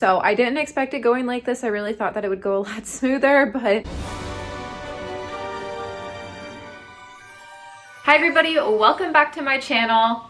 So I didn't expect it going like this. I really thought that it would go a lot smoother, but... Hi everybody, welcome back to my channel.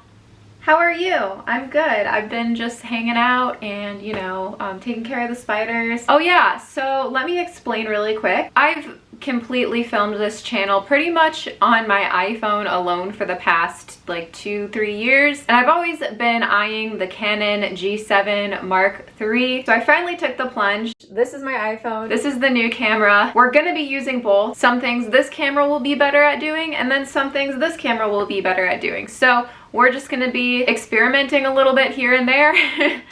How are you? I'm good. I've been just hanging out and, you know, taking care of the spiders. Oh yeah, so let me explain really quick. I've completely filmed this channel pretty much on my iPhone alone for the past like 2-3 years, and I've always been eyeing the Canon G7 Mark III. So I finally took the plunge. This is my iPhone. This is the new camera. We're gonna be using both. Some things this camera will be better at doing, and then some things this camera will be better at doing. So we're just gonna be experimenting a little bit here and there.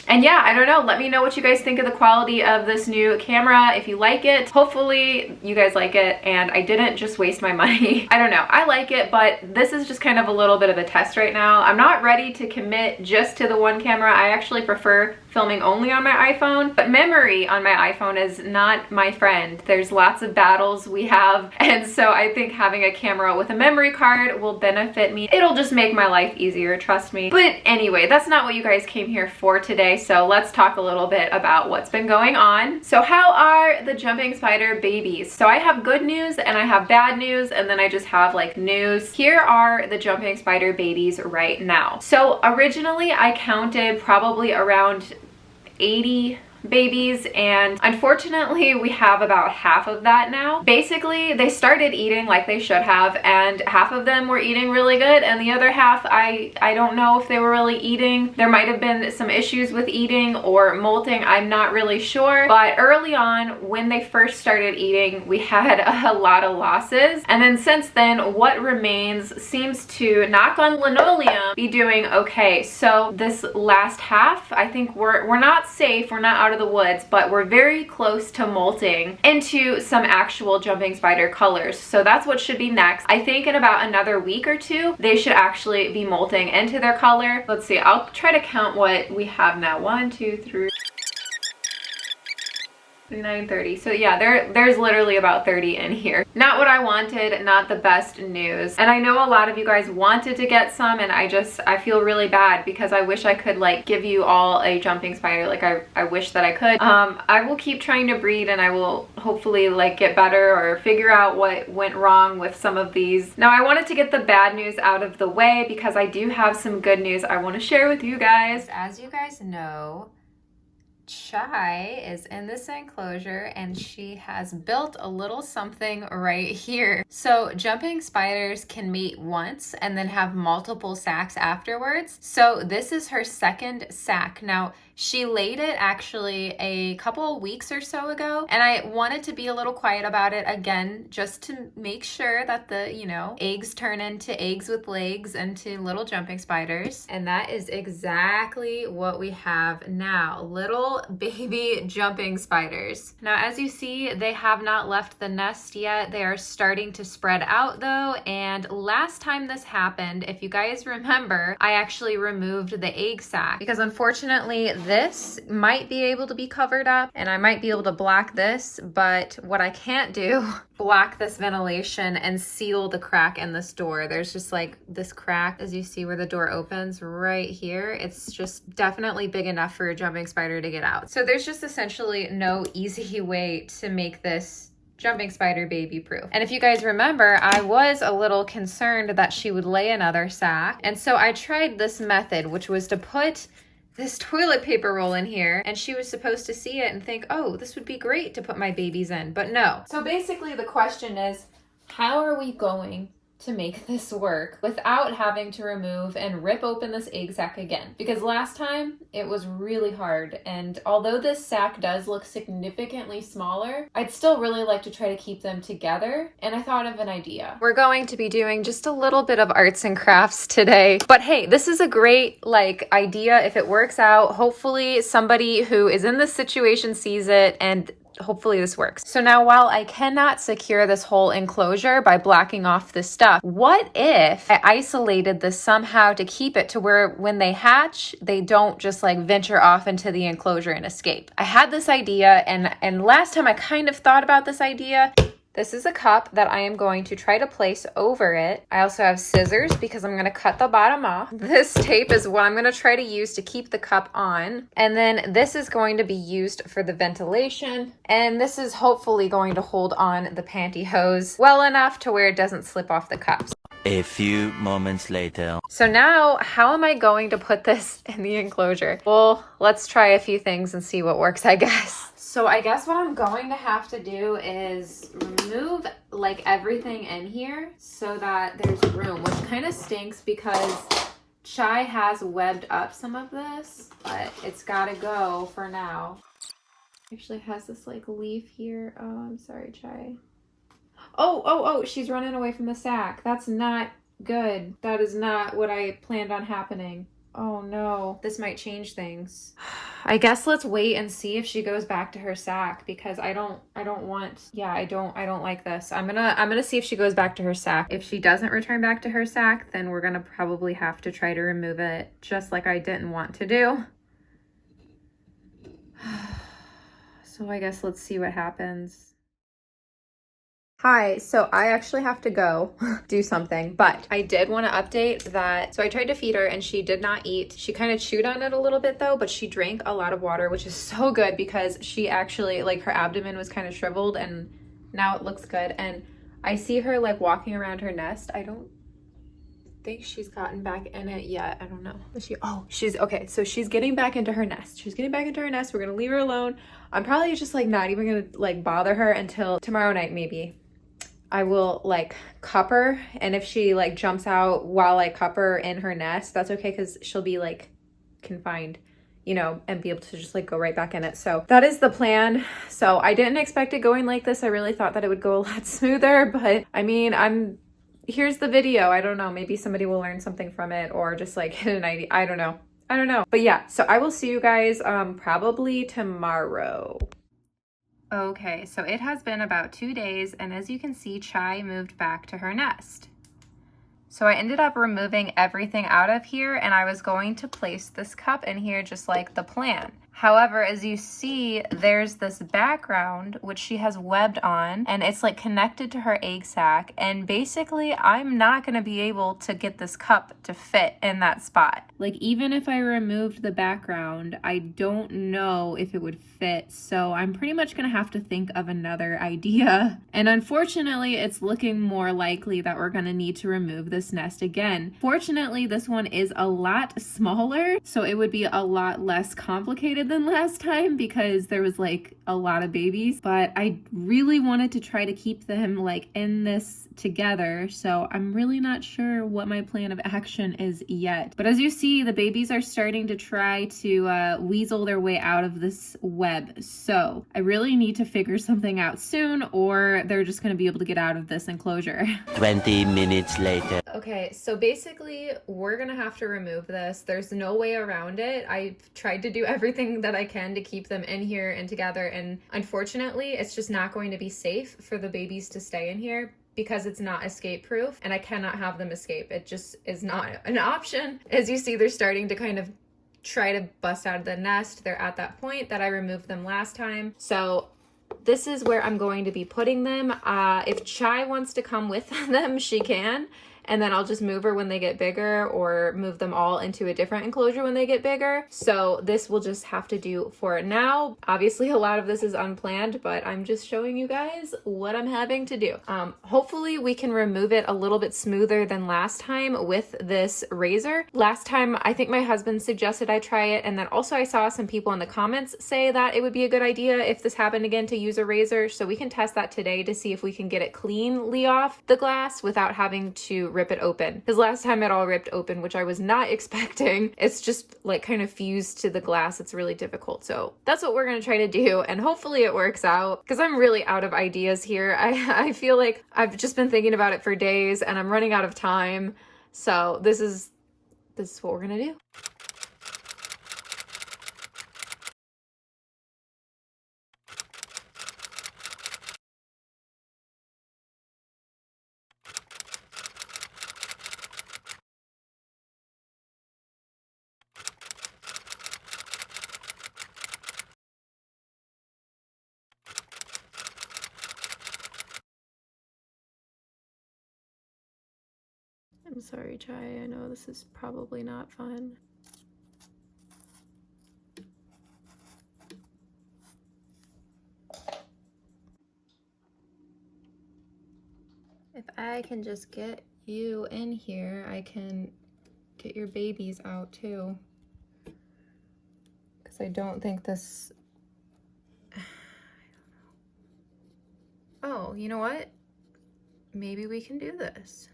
And yeah, I don't know, let me know what you guys think of the quality of this new camera, if you like it. Hopefully you guys like it and I didn't just waste my money. I don't know, I like it, but this is just kind of a little bit of a test right now. I'm not ready to commit just to the one camera. I actually prefer filming only on my iPhone, but memory on my iPhone is not my friend. There's lots of battles we have, and so I think having a camera with a memory card will benefit me. It'll just make my life easier, trust me. But anyway, that's not what you guys came here for today, so let's talk a little bit about what's been going on. So how are the jumping spider babies? So I have good news and I have bad news, and then I just have like news. Here are the jumping spider babies right now. So originally I counted probably around 80 babies, and unfortunately we have about half of that now. Basically they started eating like they should have, and half of them were eating really good, and the other half I don't know if they were really eating. There might have been some issues with eating or molting, I'm not really sure, but early on when they first started eating we had a lot of losses, and then since then what remains seems to, knock on linoleum, be doing okay. So this last half, I think we're not safe, we're not out of the woods, but we're very close to molting into some actual jumping spider colors. So that's what should be next. I think in about another week or two they should actually be molting into their color. Let's see, I'll try to count what we have now. 1, 2, 3, 30. So yeah, there's literally about 30 in here. Not what I wanted, not the best news. And I know a lot of you guys wanted to get some, and I feel really bad because I wish I could like give you all a jumping spider. Like I wish that I could. I will keep trying to breed, and I will hopefully like get better or figure out what went wrong with some of these. Now I wanted to get the bad news out of the way because I do have some good news I want to share with you guys. As you guys know, Chai is in this enclosure and she has built a little something right here. So jumping spiders can mate once and then have multiple sacs afterwards. So this is her second sac. Now she laid it actually a couple weeks or so ago, and I wanted to be a little quiet about it again just to make sure that the, you know, eggs turn into eggs with legs into little jumping spiders. And that is exactly what we have now, little baby jumping spiders. Now as you see, they have not left the nest yet. They are starting to spread out though, and last time this happened, if you guys remember, I actually removed the egg sac because unfortunately this might be able to be covered up and I might be able to block this, but what I can't do, block this ventilation and seal the crack in this door. There's just like this crack, as you see where the door opens right here. It's just definitely big enough for a jumping spider to get out. So there's just essentially no easy way to make this jumping spider baby proof. And if you guys remember, I was a little concerned that she would lay another sac. And so I tried this method, which was to put this toilet paper roll in here, and she was supposed to see it and think, oh, this would be great to put my babies in, but no. So basically the question is, how are we going to make this work without having to remove and rip open this egg sac again? Because last time it was really hard, and although this sac does look significantly smaller, I'd still really like to try to keep them together, and I thought of an idea. We're going to be doing just a little bit of arts and crafts today, but hey, this is a great like idea if it works out. Hopefully somebody who is in this situation sees it, and hopefully this works. So now while I cannot secure this whole enclosure by blocking off this stuff, what if I isolated this somehow to keep it to where when they hatch, they don't just like venture off into the enclosure and escape? I had this idea, and last time I kind of thought about this idea, This is a cup that I am going to try to place over it. I also have scissors because I'm gonna cut the bottom off. This tape is what I'm gonna try to use to keep the cup on. And then this is going to be used for the ventilation. And this is hopefully going to hold on the pantyhose well enough to where it doesn't slip off the cups. A few moments later. So now, how am I going to put this in the enclosure? Well, let's try a few things and see what works, I guess. So I guess what I'm going to have to do is remove like everything in here so that there's room, which kind of stinks because Chai has webbed up some of this, but it's gotta go for now. Actually has this like leaf here. Oh, I'm sorry, Chai. Oh, she's running away from the sack. That's not good. That is not what I planned on happening. Oh no, this might change things. I guess let's wait and see if she goes back to her sack because I don't like this. I'm gonna see if she goes back to her sack. If she doesn't return back to her sack, then we're gonna probably have to try to remove it just like I didn't want to do. So I guess let's see what happens. Hi, so I actually have to go do something, but I did want to update that. So I tried to feed her and she did not eat. She kind of chewed on it a little bit though, but she drank a lot of water, which is so good because she actually, like her abdomen was kind of shriveled and now it looks good. And I see her like walking around her nest. I don't think she's gotten back in it yet. I don't know. She's okay. So she's getting back into her nest. She's getting back into her nest. We're going to leave her alone. I'm probably just like not even going to like bother her until tomorrow night maybe. I will like cup her, and if she like jumps out while I cup her in her nest, that's okay because she'll be like confined, you know, and be able to just like go right back in it. So that is the plan. So I didn't expect it going like this. I really thought that it would go a lot smoother, but I mean, here's the video. I don't know, maybe somebody will learn something from it or just like hit an idea. I don't know. But yeah, so I will see you guys probably tomorrow. Okay, so it has been about 2 days, and as you can see, Chai moved back to her nest. So I ended up removing everything out of here, and I was going to place this cup in here just like the plan. However, as you see, there's this background which she has webbed on, and it's like connected to her egg sac, and basically I'm not going to be able to get this cup to fit in that spot. Like even if I removed the background, I don't know if it would fit, so I'm pretty much going to have to think of another idea. And unfortunately, it's looking more likely that we're going to need to remove this nest again. Fortunately, this one is a lot smaller, so it would be a lot less complicated than last time because there was like a lot of babies, but I really wanted to try to keep them like in this together, so I'm really not sure what my plan of action is yet. But as you see, the babies are starting to try to weasel their way out of this web, so I really need to figure something out soon or they're just going to be able to get out of this enclosure. 20 minutes later. Okay, so basically we're gonna have to remove this. There's no way around it. I've tried to do everything that I can to keep them in here and together, and unfortunately it's just not going to be safe for the babies to stay in here because it's not escape proof and I cannot have them escape. It just is not an option. As you see, they're starting to kind of try to bust out of the nest. They're at that point that I removed them last time. So this is where I'm going to be putting them. If Chai wants to come with them, she can. And then I'll just move her when they get bigger or move them all into a different enclosure when they get bigger. So this will just have to do for now. Obviously a lot of this is unplanned, but I'm just showing you guys what I'm having to do. Hopefully we can remove it a little bit smoother than last time with this razor. Last time, I think my husband suggested I try it. And then also I saw some people in the comments say that it would be a good idea if this happened again to use a razor. So we can test that today to see if we can get it cleanly off the glass without having to rip it open, because last time it all ripped open, which I was not expecting. It's just like kind of fused to the glass. It's really difficult. So that's what we're going to try to do, and hopefully it works out, because I'm really out of ideas here. I feel like I've just been thinking about it for days and I'm running out of time. So this is what we're going to do. I'm sorry, Chai. I know this is probably not fun. If I can just get you in here, I can get your babies out too. Because I don't think this... Oh, you know what? Maybe we can do this.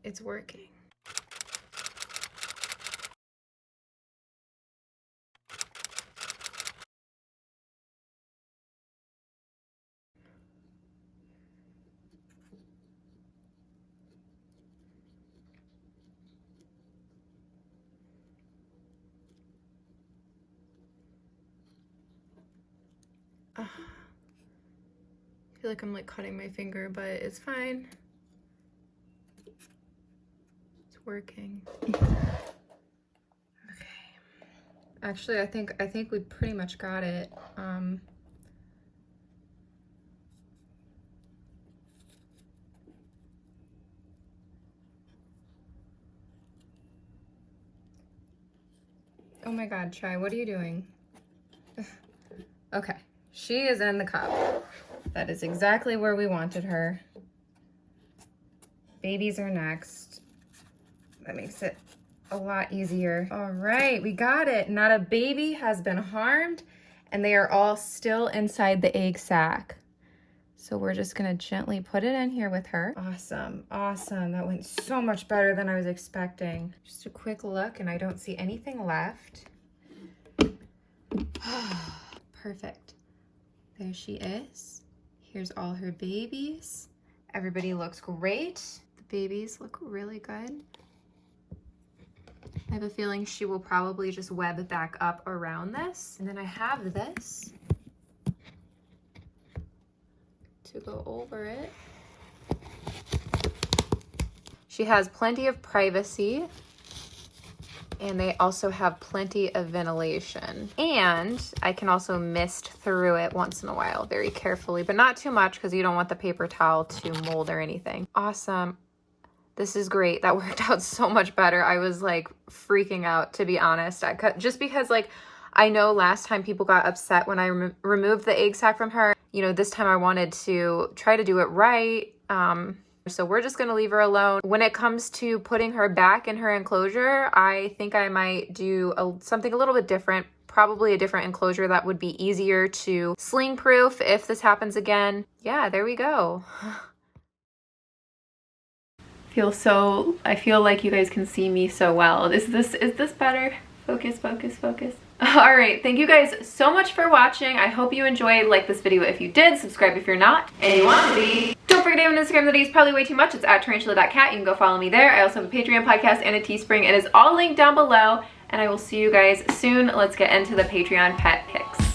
It's working. I feel like I'm like cutting my finger, but it's fine. It's working. Okay. Actually, I think we pretty much got it. Oh my God, Chai, what are you doing? Okay, she is in the cup. That is exactly where we wanted her. Babies are next. That makes it a lot easier. All right, we got it. Not a baby has been harmed, and they are all still inside the egg sac. So we're just gonna gently put it in here with her. Awesome, awesome. That went so much better than I was expecting. Just a quick look, and I don't see anything left. Perfect. There she is. Here's all her babies. Everybody looks great. The babies look really good. I have a feeling she will probably just web back up around this. And then I have this to go over it. She has plenty of privacy, and they also have plenty of ventilation. And I can also mist through it once in a while, very carefully, but not too much because you don't want the paper towel to mold or anything. Awesome. This is great. That worked out so much better. I was like freaking out, to be honest. Just because like, I know last time people got upset when I removed the egg sac from her. You know, this time I wanted to try to do it right. So we're just gonna leave her alone. When it comes to putting her back in her enclosure, I think I might do something a little bit different. Probably a different enclosure that would be easier to sling proof if this happens again. Yeah, there we go. I feel like you guys can see me so well. Is this better? Focus, focus, focus. All right, thank you guys so much for watching. I hope you enjoyed. Like this video if you did, subscribe if you're not, and you want to be. Don't forget I have an Instagram that is probably way too much. It's at Tarantula.Kat. You can go follow me there. I also have a Patreon podcast and a Teespring. It is all linked down below, and I will see you guys soon. Let's get into the Patreon pet pics.